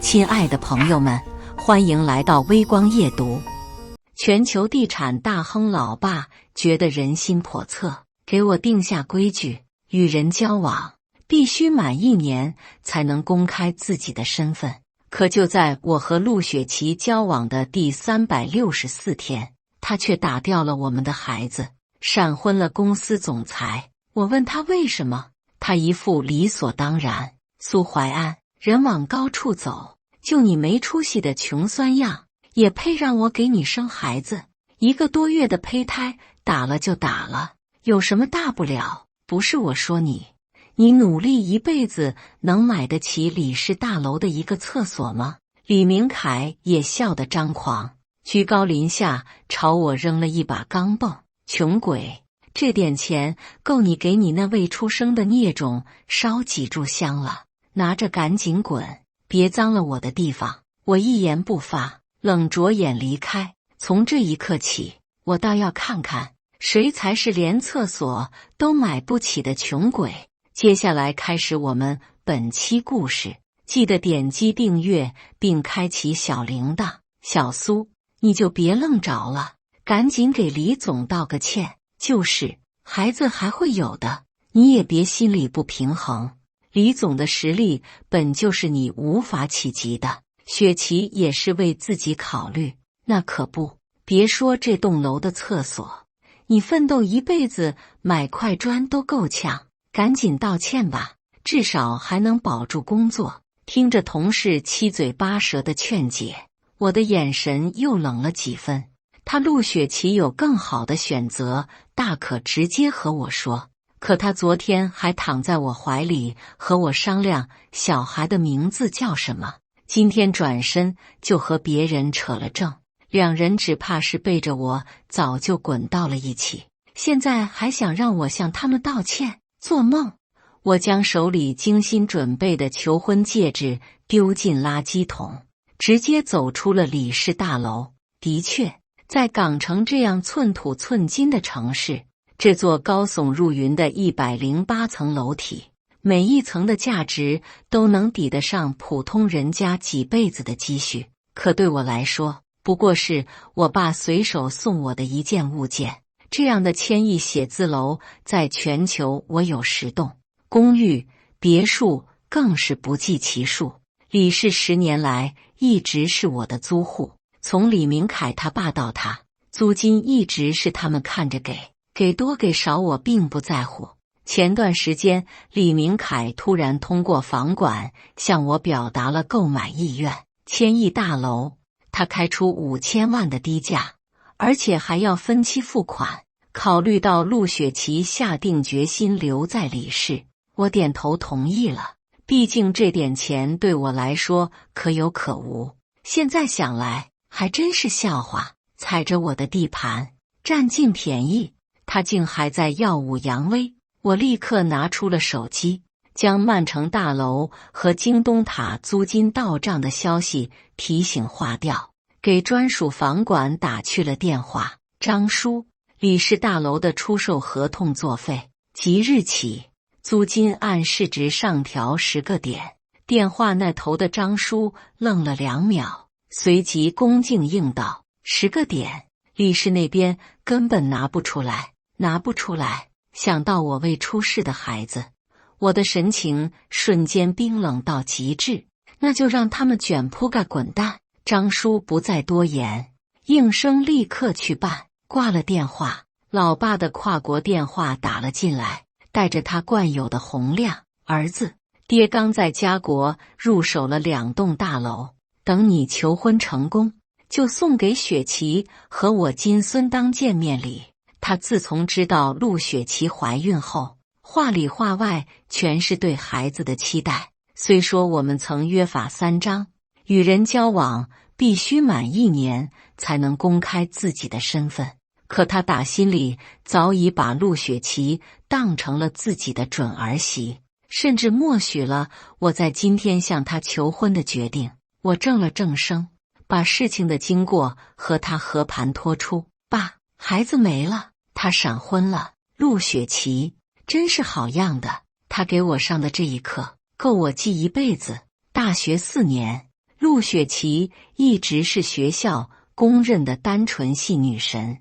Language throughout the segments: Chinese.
亲爱的朋友们，欢迎来到微光夜读。全球地产大亨老爸觉得人心叵测，给我定下规矩：与人交往必须满1年才能公开自己的身份。可就在我和陆雪琪交往的第364天，他却打掉了我们的孩子，闪婚了公司总裁。我问他为什么，他一副理所当然。苏淮安，人往高处走，就你没出息的穷酸样，也配让我给你生孩子？1个多月的胚胎，打了就打了，有什么大不了？不是我说你努力一辈子能买得起李氏大楼的1个厕所吗？李明凯也笑得张狂，居高临下朝我扔了一把钢镚。穷鬼，这点钱够你给你那未出生的孽种烧几炷香了，拿着赶紧滚，别脏了我的地方。我一言不发，冷着眼离开。从这一刻起，我倒要看看谁才是连厕所都买不起的穷鬼。接下来开始我们本期故事，记得点击订阅并开启小铃铛。小苏，你就别愣着了，赶紧给李总道个歉。就是孩子还会有的，你也别心里不平衡。李总的实力本就是你无法企及的，雪琪也是为自己考虑，那可不。别说这栋楼的厕所，你奋斗一辈子买块砖都够呛。赶紧道歉吧，至少还能保住工作。听着同事七嘴八舌的劝解，我的眼神又冷了几分。他陆雪琪有更好的选择，大可直接和我说。可他昨天还躺在我怀里和我商量小孩的名字叫什么，今天转身就和别人扯了证。两人只怕是背着我早就滚到了一起，现在还想让我向他们道歉，做梦！我将手里精心准备的求婚戒指丢进垃圾桶，直接走出了李氏大楼。的确，在港城这样寸土寸金的城市，这座高耸入云的108层楼体，每一层的价值都能抵得上普通人家几辈子的积蓄。可对我来说，不过是我爸随手送我的一件物件。这样的千亿写字楼在全球我有10栋，公寓、别墅更是不计其数。李氏10年来一直是我的租户，从李明凯他爸到他，租金一直是他们看着给，给多给少我并不在乎。前段时间，李明凯突然通过房管向我表达了购买意愿，1000亿大楼，他开出5000万的低价，而且还要分期付款。考虑到陆雪琪下定决心留在李氏，我点头同意了。毕竟这点钱对我来说可有可无，现在想来还真是笑话。踩着我的地盘，占尽便宜，他竟还在耀武扬威。我立刻拿出了手机，将曼城大楼和京东塔租金到账的消息提醒划掉，给专属房管打去了电话。张叔，李氏大楼的出售合同作废，即日起租金按市值上调10个点。电话那头的张叔愣了2秒，随即恭敬应道：10个点，李氏那边根本拿不出来，拿不出来。想到我未出世的孩子，我的神情瞬间冰冷到极致。那就让他们卷铺盖滚蛋。张叔不再多言，应声立刻去办。挂了电话，老爸的跨国电话打了进来，带着他惯有的洪亮：儿子，爹刚在家国入手了2栋大楼，等你求婚成功，就送给雪琪和我金孙当见面礼。他自从知道陆雪琪怀孕后，话里话外全是对孩子的期待。虽说我们曾约法3章，与人交往必须满1年才能公开自己的身份，可他打心里早已把陆雪琪当成了自己的准儿媳，甚至默许了我在今天向他求婚的决定。我正了正声，把事情的经过和他和盘托出。爸，孩子没了，他闪婚了。陆雪琪真是好样的，他给我上的这一课够我记一辈子。大学4年，陆雪琪一直是学校公认的单纯系女神，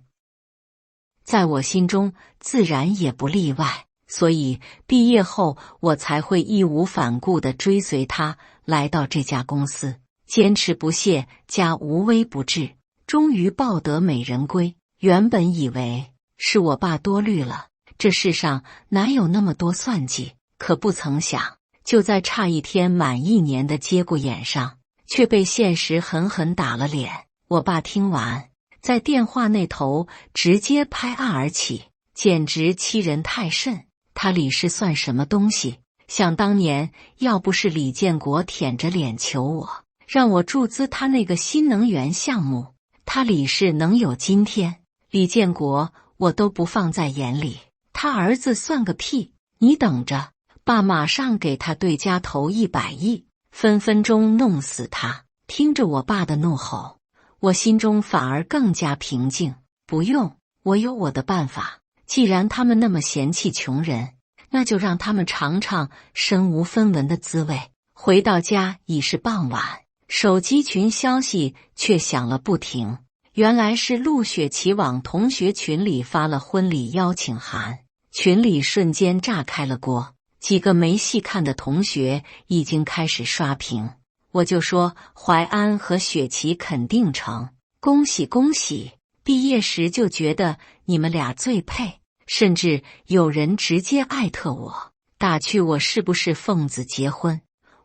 在我心中自然也不例外，所以毕业后我才会义无反顾地追随她来到这家公司，坚持不懈加无微不至，终于抱得美人归。原本以为是我爸多虑了，这世上哪有那么多算计，可不曾想，就在差一天满1年的节骨眼上，却被现实狠狠打了脸。我爸听完，在电话那头直接拍案而起，简直欺人太甚。他李氏算什么东西？想当年，要不是李建国舔着脸求我，让我注资他那个新能源项目，他李氏能有今天？李建国我都不放在眼里，他儿子算个屁！你等着，爸马上给他对家投100亿，分分钟弄死他。听着我爸的怒吼，我心中反而更加平静。不用，我有我的办法。既然他们那么嫌弃穷人，那就让他们尝尝身无分文的滋味。回到家已是傍晚，手机群消息却响了不停。原来是陆雪琪往同学群里发了婚礼邀请函，群里瞬间炸开了锅。几个没细看的同学已经开始刷屏，我就说淮安和雪琪肯定成，恭喜恭喜！毕业时就觉得你们俩最配，甚至有人直接艾特我，打趣我是不是奉子结婚。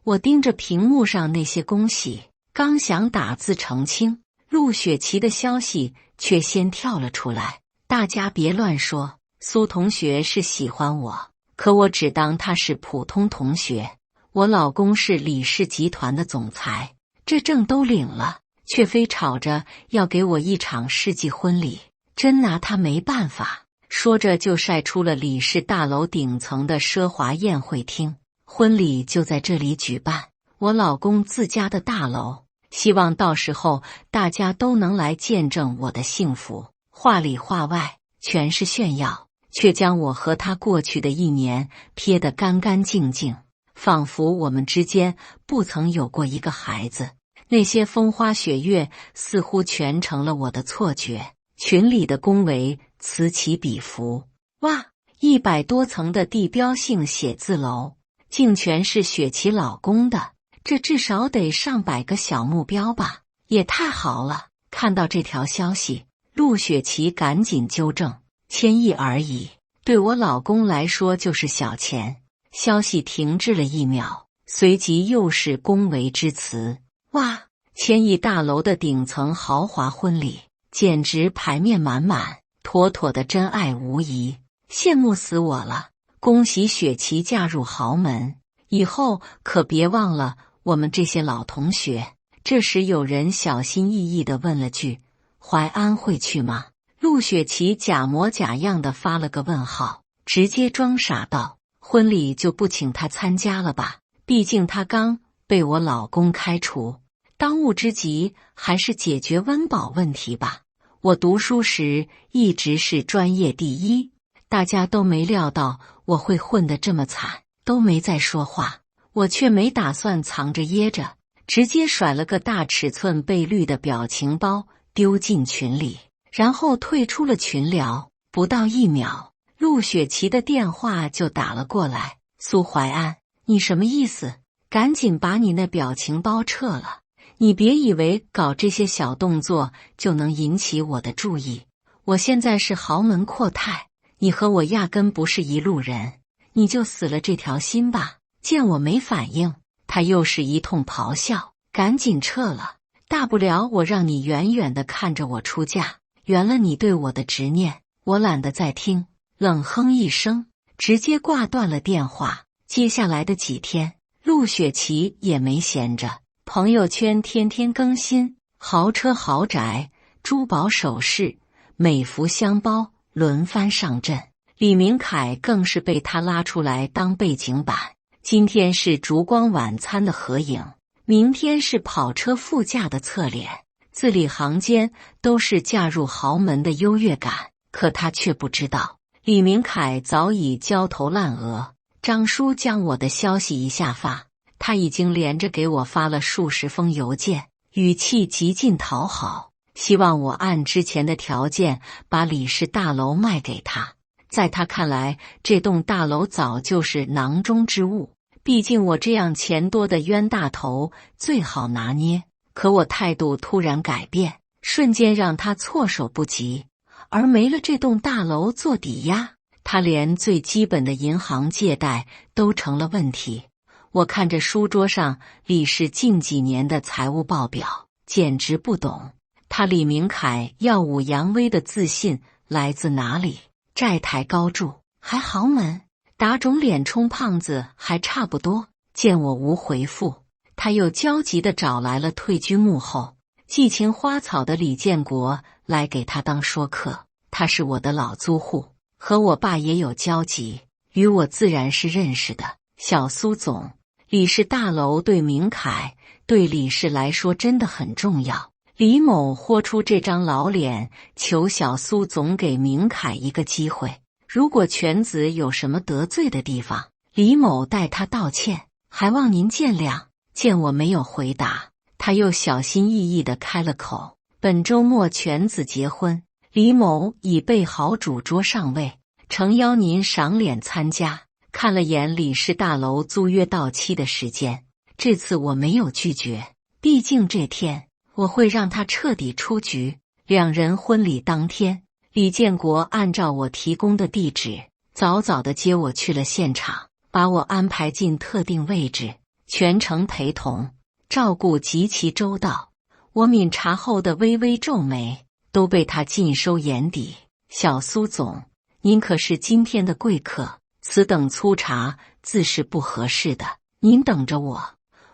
我盯着屏幕上那些恭喜，刚想打字澄清，陆雪琪的消息却先跳了出来。大家别乱说，苏同学是喜欢我，可我只当他是普通同学。我老公是李氏集团的总裁，这证都领了，却非吵着要给我一场世纪婚礼，真拿他没办法。说着就晒出了李氏大楼顶层的奢华宴会厅，婚礼就在这里举办，我老公自家的大楼，希望到时候大家都能来见证我的幸福。话里话外全是炫耀，却将我和他过去的1年撇得干干净净，仿佛我们之间不曾有过一个孩子。那些风花雪月似乎全成了我的错觉。群里的恭维此起彼伏，哇，100多层的地标性写字楼，竟全是雪琪老公的，这至少得上百个小目标吧，也太豪了。看到这条消息，陆雪琪赶紧纠正，1000亿而已，对我老公来说就是小钱。消息停滞了1秒，随即又是恭维之词。哇，1000亿大楼的顶层豪华婚礼，简直牌面满满，妥妥的真爱无疑，羡慕死我了！恭喜雪琪嫁入豪门，以后可别忘了我们这些老同学。这时有人小心翼翼地问了句：“淮安会去吗？”陆雪琪假模假样地发了个问号，直接装傻道：“婚礼就不请他参加了吧？毕竟他刚被我老公开除，当务之急还是解决温饱问题吧。我读书时一直是专业第一，大家都没料到我会混得这么惨，都没再说话。我却没打算藏着掖着，直接甩了个大尺寸倍率的表情包丢进群里，然后退出了群聊。不到1秒，陆雪琪的电话就打了过来：“苏淮安，你什么意思？赶紧把你那表情包撤了。你别以为搞这些小动作就能引起我的注意，我现在是豪门阔太，你和我压根不是一路人，你就死了这条心吧。”见我没反应，他又是一通咆哮：“赶紧撤了，大不了我让你远远地看着我出嫁，圆了你对我的执念。”我懒得再听，冷哼一声，直接挂断了电话。接下来的几天，陆雪琪也没闲着，朋友圈天天更新豪车豪宅、珠宝首饰、美服箱包轮番上阵。李明凯更是被他拉出来当背景板，今天是烛光晚餐的合影，明天是跑车副驾的侧脸，字里行间都是嫁入豪门的优越感。可他却不知道，李明凯早已焦头烂额。张叔将我的消息一下发，他已经连着给我发了数十封邮件，语气极尽讨好，希望我按之前的条件把李氏大楼卖给他。在他看来，这栋大楼早就是囊中之物，毕竟我这样钱多的冤大头最好拿捏。可我态度突然改变，瞬间让他措手不及。而没了这栋大楼做抵押，他连最基本的银行借贷都成了问题。我看着书桌上李氏近几年的财务报表，简直不懂他李明凯耀武扬威的自信来自哪里。债台高筑，还豪门，打肿脸充胖子还差不多。见我无回复，他又焦急地找来了退居幕后、寄情花草的李建国来给他当说客。他是我的老租户，和我爸也有交集，与我自然是认识的。小苏总，李氏大楼对明凯，对李氏来说真的很重要。李某豁出这张老脸，求小苏总给明凯一个机会。如果犬子有什么得罪的地方，李某代他道歉，还望您见谅。见我没有回答，他又小心翼翼地开了口：本周末犬子结婚，李某已备好主桌上位，诚邀您赏脸参加。看了眼李氏大楼租约到期的时间，这次我没有拒绝，毕竟这天我会让他彻底出局。两人婚礼当天，李建国按照我提供的地址，早早地接我去了现场，把我安排进特定位置，全程陪同，照顾极其周到。我抿茶后的微微皱眉都被他尽收眼底。小苏总，您可是今天的贵客，此等粗茶自是不合适的，您等着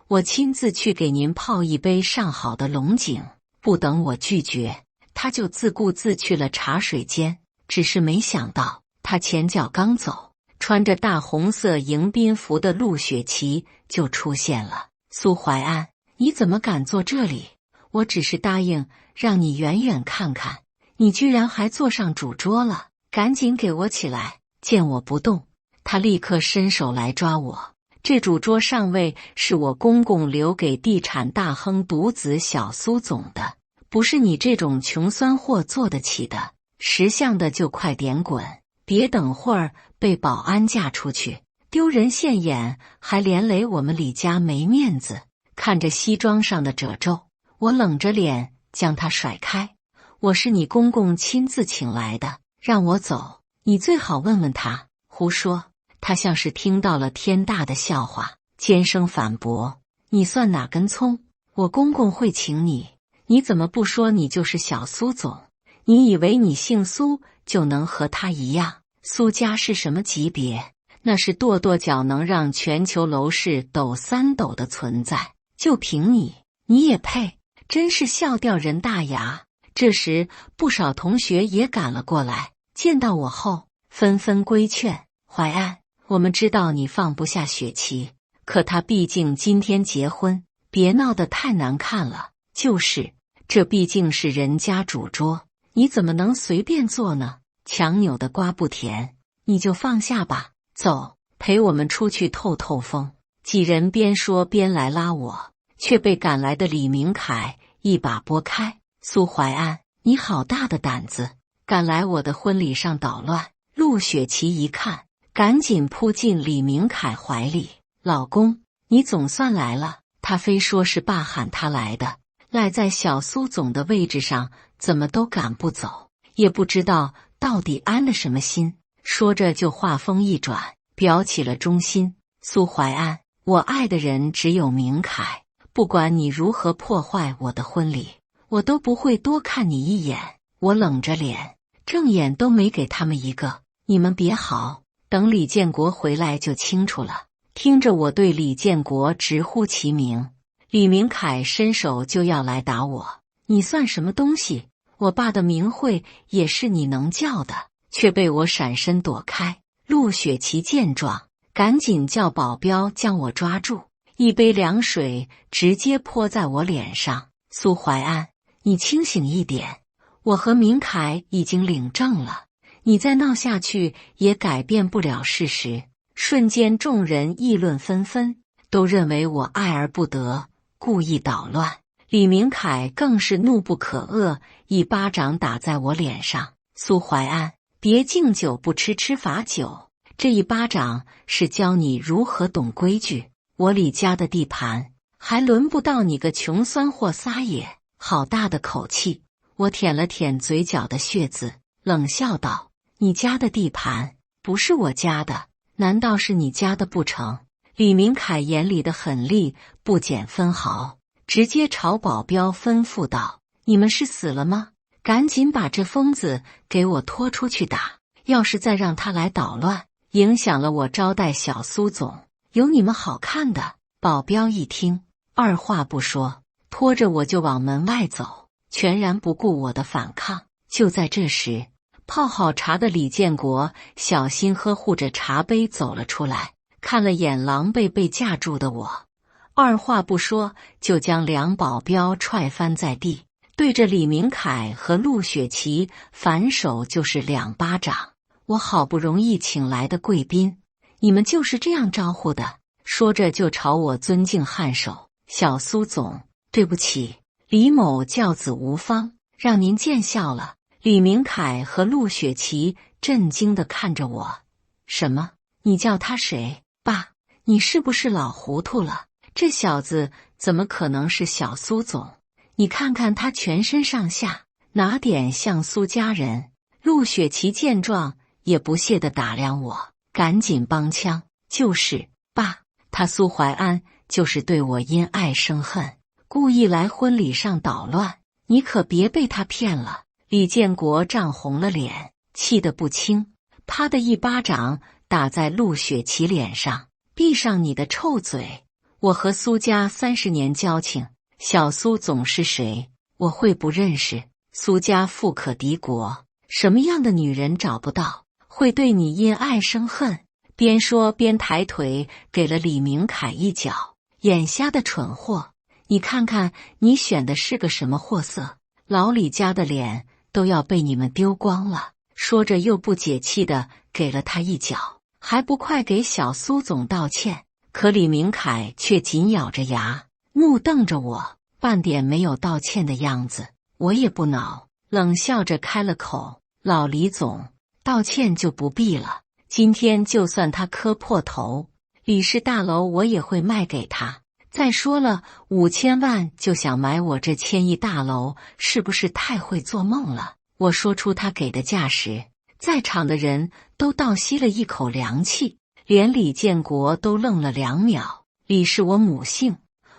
我亲自去给您泡一杯上好的龙井。不等我拒绝，他就自顾自去了茶水间。只是没想到，他前脚刚走，穿着大红色迎宾服的陆雪琪就出现了。苏怀安，你怎么敢坐这里？我只是答应让你远远看看，你居然还坐上主桌了，赶紧给我起来！见我不动，他立刻伸手来抓我。这主桌上位是我公公留给地产大亨独子小苏总的，不是你这种穷酸货坐得起的。识相的就快点滚，别等会儿被保安架出去，丢人现眼，还连累我们李家没面子。看着西装上的褶皱，我冷着脸将他甩开。我是你公公亲自请来的，让我走，你最好问问他。胡说！他像是听到了天大的笑话，尖声反驳：你算哪根葱？我公公会请你，你怎么不说你就是小苏总？你以为你姓苏就能和他一样？苏家是什么级别？那是跺跺脚能让全球楼市抖三抖的存在。就凭你也配？真是笑掉人大牙。这时不少同学也赶了过来，见到我后纷纷规劝：怀安，我们知道你放不下雪琪，可他毕竟今天结婚，别闹得太难看了。就是，这毕竟是人家主桌，你怎么能随便坐呢？强扭的瓜不甜，你就放下吧。走，陪我们出去透透风。几人边说边来拉我，却被赶来的李明凯一把拨开。苏怀安，你好大的胆子，敢来我的婚礼上捣乱！陆雪琪一看，赶紧扑进李明凯怀里。老公，你总算来了。他非说是爸喊他来的，赖在小苏总的位置上，怎么都赶不走，也不知道到底安了什么心。说着就话锋一转，表起了忠心。苏怀安，我爱的人只有明凯，不管你如何破坏我的婚礼，我都不会多看你一眼。我冷着脸，正眼都没给他们一个。你们别嚎，等李建国回来就清楚了。听着我对李建国直呼其名，李明凯伸手就要来打我。你算什么东西？我爸的名讳也是你能叫的，却被我闪身躲开。陆雪琪见状，赶紧叫保镖将我抓住，一杯凉水直接泼在我脸上。苏怀安，你清醒一点，我和明凯已经领证了，你再闹下去也改变不了事实。瞬间众人议论纷纷，都认为我爱而不得，故意捣乱。李明凯更是怒不可遏，一巴掌打在我脸上。苏怀安，别敬酒不吃吃罚酒。这一巴掌是教你如何懂规矩。我李家的地盘，还轮不到你个穷酸货撒野。好大的口气！我舔了舔嘴角的血渍，冷笑道：你家的地盘不是我家的，难道是你家的不成？李明凯眼里的狠厉不减分毫，直接朝保镖吩咐道：你们是死了吗？赶紧把这疯子给我拖出去打！要是再让他来捣乱，影响了我招待小苏总，有你们好看的！保镖一听，二话不说，拖着我就往门外走，全然不顾我的反抗。就在这时，泡好茶的李建国小心呵护着茶杯走了出来，看了眼狼狈被架住的我，二话不说就将两保镖踹翻在地，对着李明凯和陆雪琪反手就是2巴掌。我好不容易请来的贵宾，你们就是这样招呼的？说着就朝我尊敬颔首。小苏总，对不起，李某教子无方，让您见笑了。李明凯和陆雪琪震惊地看着我。什么？你叫他谁？爸，你是不是老糊涂了？这小子怎么可能是小苏总？你看看他全身上下，哪点像苏家人？陆雪琪见状也不屑地打量我，赶紧帮腔：就是爸，他苏怀安就是对我因爱生恨，故意来婚礼上捣乱，你可别被他骗了。李建国涨红了脸，气得不轻，啪的一巴掌打在陆雪琪脸上。闭上你的臭嘴！我和苏家30年交情，小苏总是谁？我会不认识？苏家富可敌国，什么样的女人找不到，会对你因爱生恨？边说边抬腿给了李明凯一脚。眼瞎的蠢货，你看看你选的是个什么货色？老李家的脸都要被你们丢光了。说着又不解气的给了他一脚，还不快给小苏总道歉？可李明凯却紧咬着牙，怒瞪着我，半点没有道歉的样子。我也不恼，冷笑着开了口：老李总，道歉就不必了，今天就算他磕破头，李氏大楼我也会卖给他。再说了，5000万就想买我这1000亿大楼，是不是太会做梦了？我说出他给的价时，在场的人都倒吸了一口凉气，连李建国都愣了2秒。李是我母姓，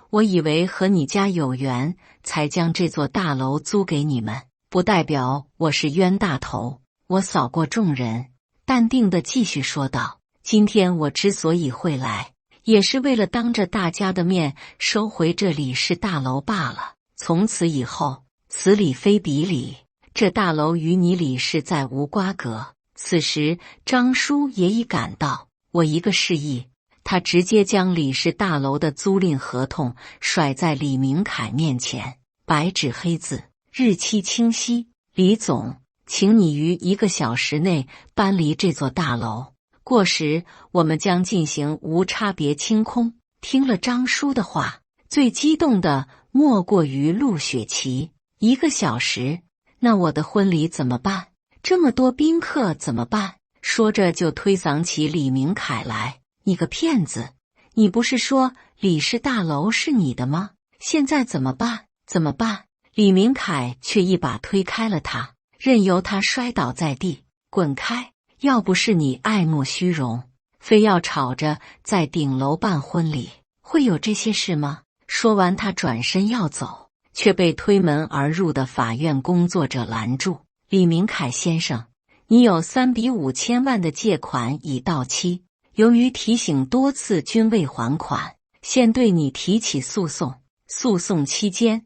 我以为和你家有缘，才将这座大楼租给你们，不代表我是冤大头。我扫过众人，淡定地继续说道：今天我之所以会来，也是为了当着大家的面收回这李氏大楼罢了。从此以后，此理非彼理，这大楼与你李氏再无瓜葛。此时张叔也已赶到，我一个示意，他直接将李氏大楼的租赁合同甩在李明凯面前，白纸黑字，日期清晰。李总，请你于1个小时内搬离这座大楼，过时我们将进行无差别清空。听了张叔的话，最激动的莫过于陆雪琪。1个小时？那我的婚礼怎么办？这么多宾客怎么办？说着就推搡起李明凯来。你个骗子，你不是说李氏大楼是你的吗？现在怎么办？怎么办？李明凯却一把推开了他，任由他摔倒在地。滚开！要不是你爱慕虚荣，非要吵着在顶楼办婚礼，会有这些事吗？说完他转身要走，却被推门而入的法院工作者拦住。李明凯先生，你有3笔5000万的借款已到期，由于提醒多次均未还款，现对你提起诉讼。诉讼期间，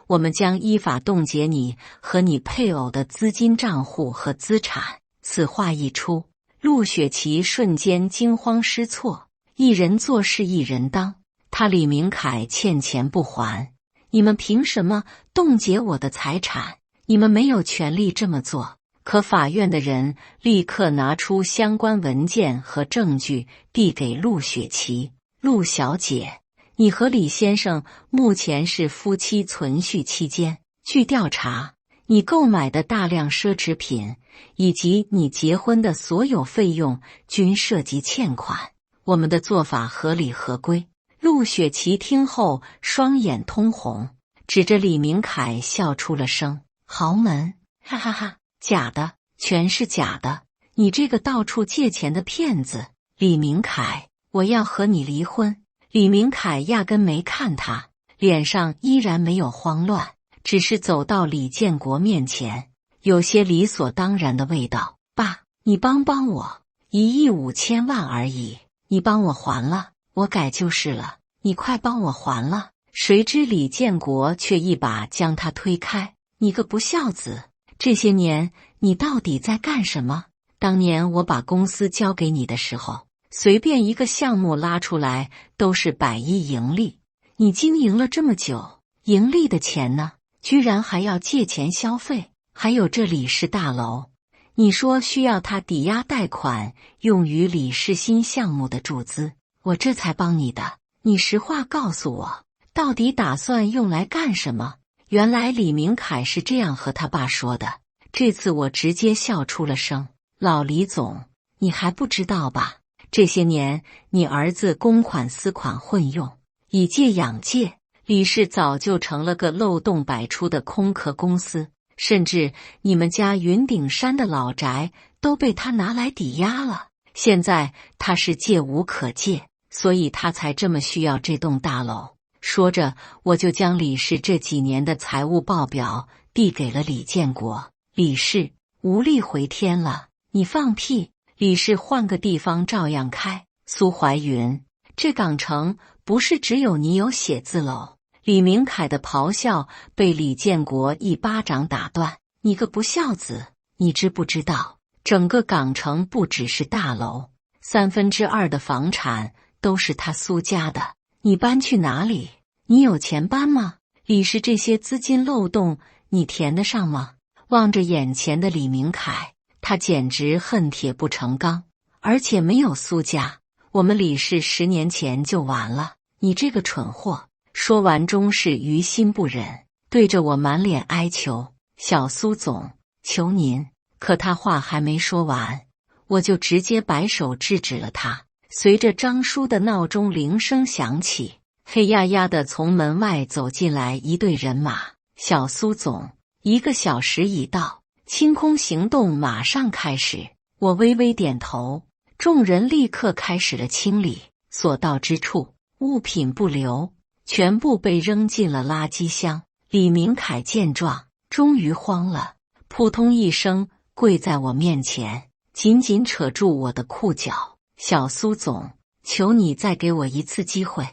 我们将依法冻结你和你配偶的资金账户和资产。此话一出，陆雪琪瞬间惊慌失措。一人做事一人当，他李明凯欠钱不还，你们凭什么冻结我的财产？你们没有权利这么做。可法院的人立刻拿出相关文件和证据递给陆雪琪。陆小姐，你和李先生目前是夫妻存续期间，据调查，你购买的大量奢侈品以及你结婚的所有费用均涉及欠款，我们的做法合理合规。陆雪琪听后双眼通红，指着李明凯笑出了声。豪门，哈哈哈，假的，全是假的！你这个到处借钱的骗子！李明凯，我要和你离婚！李明凯压根没看他，脸上依然没有慌乱，只是走到李建国面前，有些理所当然的味道。爸，你帮帮我，1亿5千万而已，你帮我还了，我改就是了，你快帮我还了。谁知李建国却一把将他推开。你个不孝子，这些年你到底在干什么？当年我把公司交给你的时候，随便一个项目拉出来都是100亿盈利，你经营了这么久，盈利的钱呢，居然还要借钱消费。还有这李氏大楼，你说需要他抵押贷款用于李氏新项目的注资，我这才帮你的。你实话告诉我，到底打算用来干什么？原来李明凯是这样和他爸说的。这次我直接笑出了声。老李总，你还不知道吧？这些年你儿子公款私款混用，以借养借，李氏早就成了个漏洞百出的空壳公司，甚至你们家云顶山的老宅都被他拿来抵押了。现在他是借无可借，所以他才这么需要这栋大楼。说着，我就将李氏这几年的财务报表递给了李建国。李氏无力回天了，你放屁！李氏换个地方照样开。苏怀云，这港城不是只有你有写字楼？李明凯的咆哮被李建国一巴掌打断。你个不孝子，你知不知道，整个港城不只是大楼，2/3的房产都是他苏家的。你搬去哪里？你有钱搬吗？李氏这些资金漏洞，你填得上吗？望着眼前的李明凯，他简直恨铁不成钢。而且没有苏家，我们李氏10年前就完了。你这个蠢货！说完终是于心不忍，对着我满脸哀求：小苏总，求您！可他话还没说完，我就直接摆手制止了他。随着张叔的闹钟铃声响起，黑压压的从门外走进来一队人马。小苏总，1个小时已到，清空行动马上开始。我微微点头，众人立刻开始了清理，所到之处物品不留，全部被扔进了垃圾箱。李明凯见状，终于慌了，扑通一声跪在我面前，紧紧扯住我的裤脚。小苏总，求你再给我一次机会，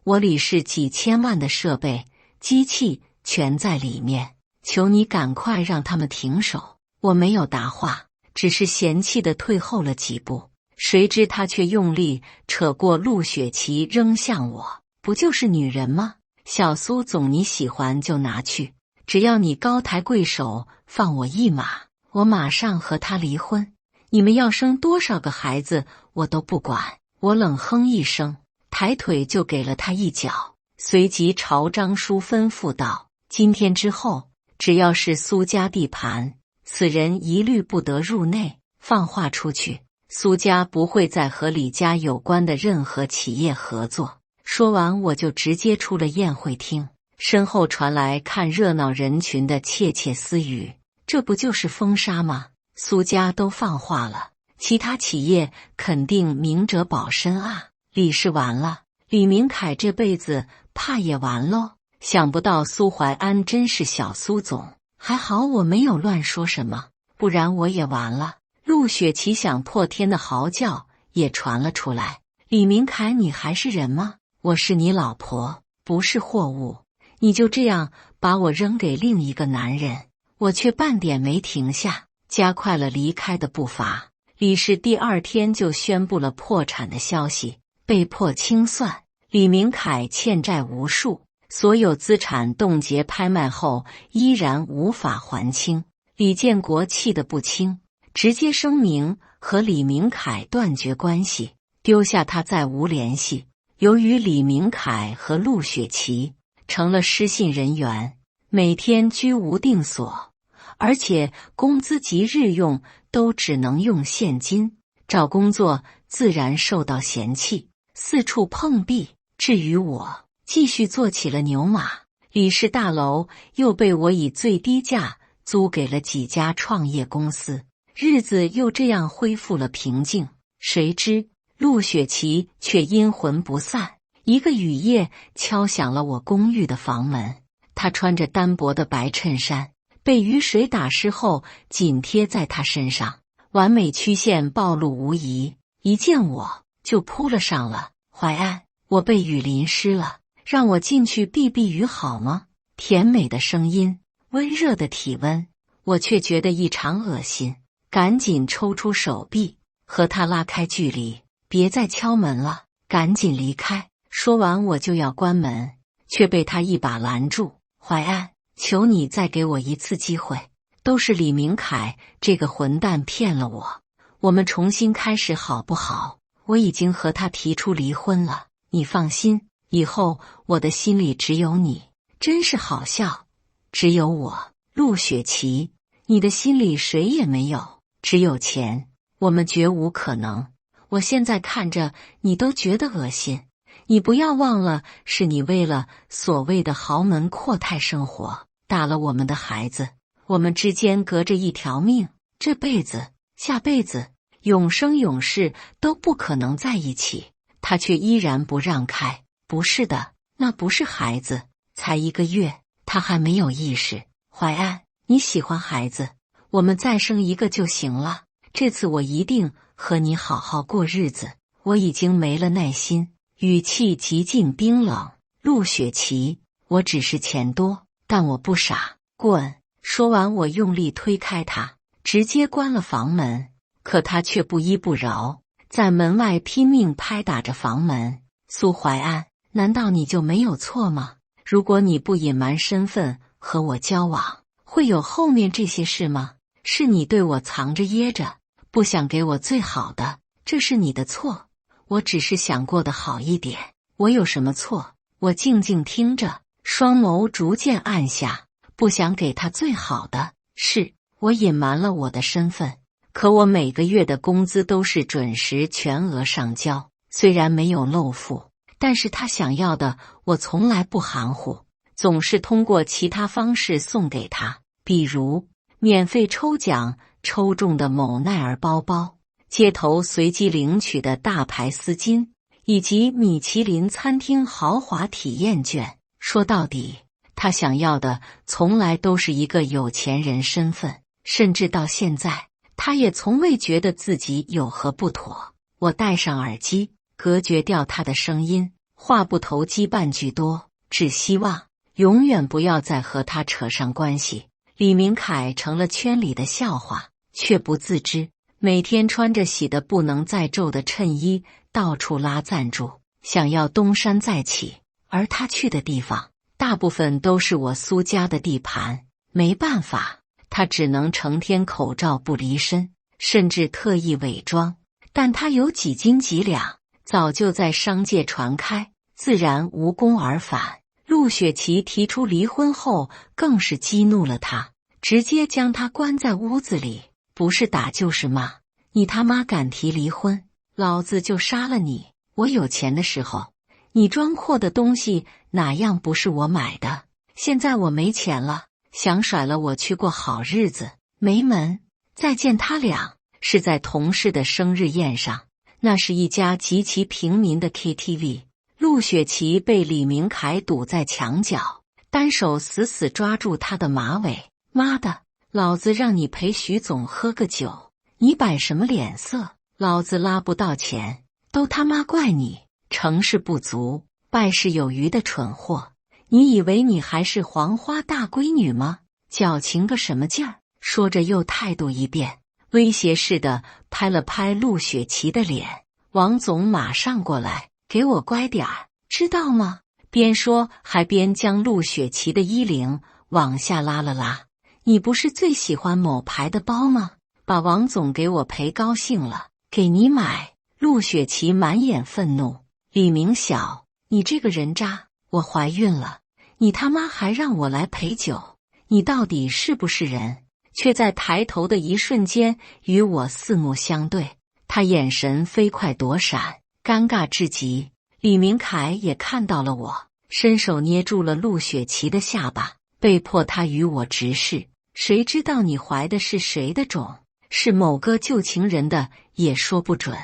我李氏几千万的设备、机器全在里面，求你赶快让他们停手。我没有答话，只是嫌弃地退后了几步。谁知他却用力扯过陆雪琪扔向我。不就是女人吗？小苏总，你喜欢就拿去，只要你高抬贵手放我一马，我马上和他离婚。你们要生多少个孩子我都不管。我冷哼一声，抬腿就给了他一脚，随即朝张叔吩咐道：今天之后，只要是苏家地盘，此人一律不得入内。放话出去，苏家不会再和李家有关的任何企业合作。说完，我就直接出了宴会厅，身后传来看热闹人群的窃窃私语：这不就是封杀吗？苏家都放话了，其他企业肯定明哲保身啊。李氏完了，李明凯这辈子怕也完喽。想不到苏怀安真是小苏总，还好我没有乱说什么，不然我也完了。陆雪琪想破天的嚎叫也传了出来：李明凯，你还是人吗？我是你老婆，不是货物，你就这样把我扔给另一个男人？我却半点没停下，加快了离开的步伐。李氏第2天就宣布了破产的消息，被迫清算。李明凯欠债无数，所有资产冻结拍卖后依然无法还清。李建国气得不轻，直接声明和李明凯断绝关系，丢下他再无联系。由于李明凯和陆雪琪成了失信人员，每天居无定所，而且工资及日用都只能用现金，找工作自然受到嫌弃，四处碰壁。至于我，继续做起了牛马，李氏大楼又被我以最低价租给了几家创业公司，日子又这样恢复了平静。谁知陆雪琪却阴魂不散，一个雨夜敲响了我公寓的房门。她穿着单薄的白衬衫，被雨水打湿后紧贴在她身上，完美曲线暴露无遗。一见我就扑了上了。淮安，我被雨淋湿了，让我进去避避雨好吗？甜美的声音，温热的体温，我却觉得异常恶心，赶紧抽出手臂和他拉开距离。别再敲门了，赶紧离开。说完我就要关门，却被他一把拦住。淮安，求你再给我一次机会，都是李明凯这个混蛋骗了我，我们重新开始好不好？我已经和他提出离婚了，你放心，以后我的心里只有你。真是好笑，只有我。陆雪琪，你的心里谁也没有，只有钱，我们绝无可能。我现在看着你都觉得恶心，你不要忘了，是你为了所谓的豪门阔太生活，打了我们的孩子。我们之间隔着一条命，这辈子、下辈子、永生永世都不可能在一起。他却依然不让开。不是的，那不是孩子，才1个月，他还没有意识。淮安，你喜欢孩子，我们再生一个就行了。这次我一定和你好好过日子。我已经没了耐心，语气极尽冰冷。陆雪琪，我只是钱多，但我不傻。滚！说完我用力推开他，直接关了房门。可他却不依不饶，在门外拼命拍打着房门。苏淮安，难道你就没有错吗？如果你不隐瞒身份和我交往，会有后面这些事吗？是你对我藏着掖着，不想给我最好的，这是你的错。我只是想过得好一点，我有什么错？我静静听着，双眸逐渐暗下，不想给他最好的。是我隐瞒了我的身份，可我每个月的工资都是准时全额上交，虽然没有漏付，但是他想要的我从来不含糊，总是通过其他方式送给他，比如免费抽奖抽中的某奈儿包包，街头随机领取的大牌丝巾，以及米其林餐厅豪华体验券。说到底，他想要的从来都是一个有钱人身份，甚至到现在，他也从未觉得自己有何不妥。我戴上耳机，隔绝掉他的声音，话不投机半句多，只希望永远不要再和他扯上关系。李明凯成了圈里的笑话，却不自知，每天穿着洗得不能再皱的衬衣，到处拉赞助，想要东山再起。而他去的地方，大部分都是我苏家的地盘，没办法，他只能成天口罩不离身，甚至特意伪装。但他有几斤几两，早就在商界传开，自然无功而返。陆雪琪提出离婚后，更是激怒了他，直接将他关在屋子里，不是打就是骂。你他妈敢提离婚，老子就杀了你！我有钱的时候，你装货的东西哪样不是我买的？现在我没钱了，想甩了我去过好日子，没门！再见他俩是在同事的生日宴上，那是一家极其平民的 KTV。陆雪琪被李明凯堵在墙角，单手死死抓住他的马尾。妈的，老子让你陪徐总喝个酒，你摆什么脸色？老子拉不到钱，都他妈怪你成事不足，败事有余的蠢货！你以为你还是黄花大闺女吗？矫情个什么劲儿？说着又态度一变，威胁似的拍了拍陆雪琪的脸。王总马上过来，给我乖点儿，知道吗？边说还边将陆雪琪的衣领往下拉了拉。你不是最喜欢某牌的包吗？把王总给我陪高兴了，给你买。陆雪琪满眼愤怒，李明晓，你这个人渣！我怀孕了，你他妈还让我来陪酒，你到底是不是人？却在抬头的一瞬间与我四目相对，他眼神飞快躲闪，尴尬至极。李明凯也看到了我，伸手捏住了陆雪琪的下巴，被迫他与我直视。谁知道你怀的是谁的种？是某个旧情人的也说不准。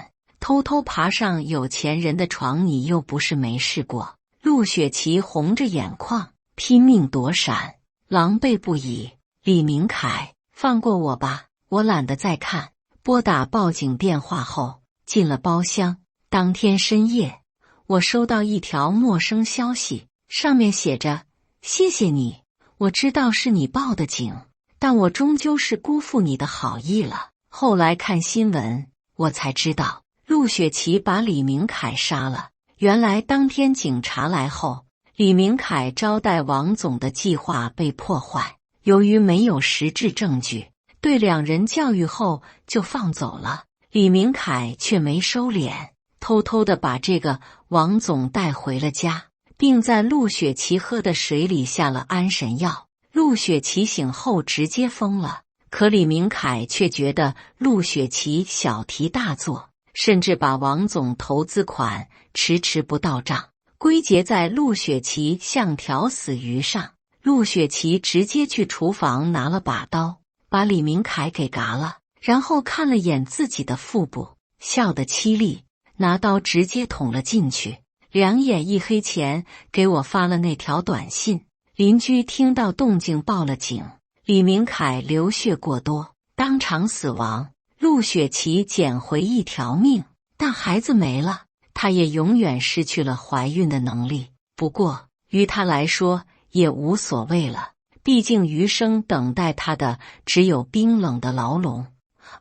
偷偷爬上有钱人的床，你又不是没试过。陆雪琪红着眼眶，拼命躲闪，狼狈不已。李明凯，放过我吧，我懒得再看。拨打报警电话后，进了包厢。当天深夜，我收到一条陌生消息，上面写着：谢谢你，我知道是你报的警，但我终究是辜负你的好意了。后来看新闻，我才知道陆雪琪把李明凯杀了。原来当天警察来后，李明凯招待王总的计划被破坏，由于没有实质证据，对两人教育后就放走了。李明凯却没收敛，偷偷地把这个王总带回了家，并在陆雪琪喝的水里下了安神药。陆雪琪醒后直接疯了，可李明凯却觉得陆雪琪小题大做，甚至把王总投资款迟迟不到账归结在陆雪琪像条死鱼上。陆雪琪直接去厨房拿了把刀，把李明凯给嘎了，然后看了眼自己的腹部，笑得凄厉，拿刀直接捅了进去。两眼一黑前给我发了那条短信。邻居听到动静报了警，李明凯流血过多，当场死亡。陆雪琪捡回一条命，但孩子没了，她也永远失去了怀孕的能力。不过于她来说也无所谓了，毕竟余生等待她的只有冰冷的牢笼。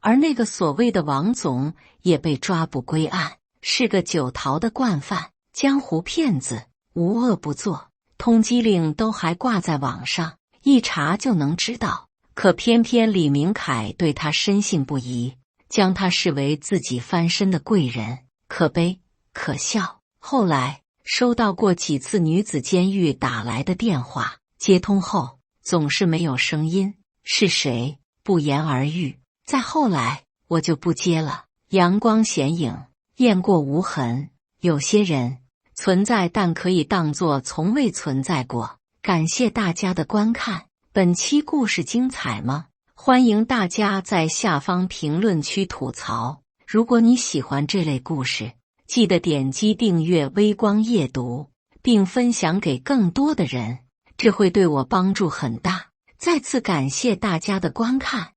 而那个所谓的王总也被抓捕归案，是个酒逃的惯犯，江湖骗子，无恶不作。通缉令都还挂在网上，一查就能知道。可偏偏李明凯对他深信不疑，将他视为自己翻身的贵人，可悲可笑。后来收到过几次女子监狱打来的电话，接通后总是没有声音，是谁？不言而喻。再后来我就不接了，阳光显影，雁过无痕。有些人存在，但可以当作从未存在过。感谢大家的观看，本期故事精彩吗？欢迎大家在下方评论区吐槽。如果你喜欢这类故事，记得点击订阅微光夜读，并分享给更多的人，这会对我帮助很大。再次感谢大家的观看。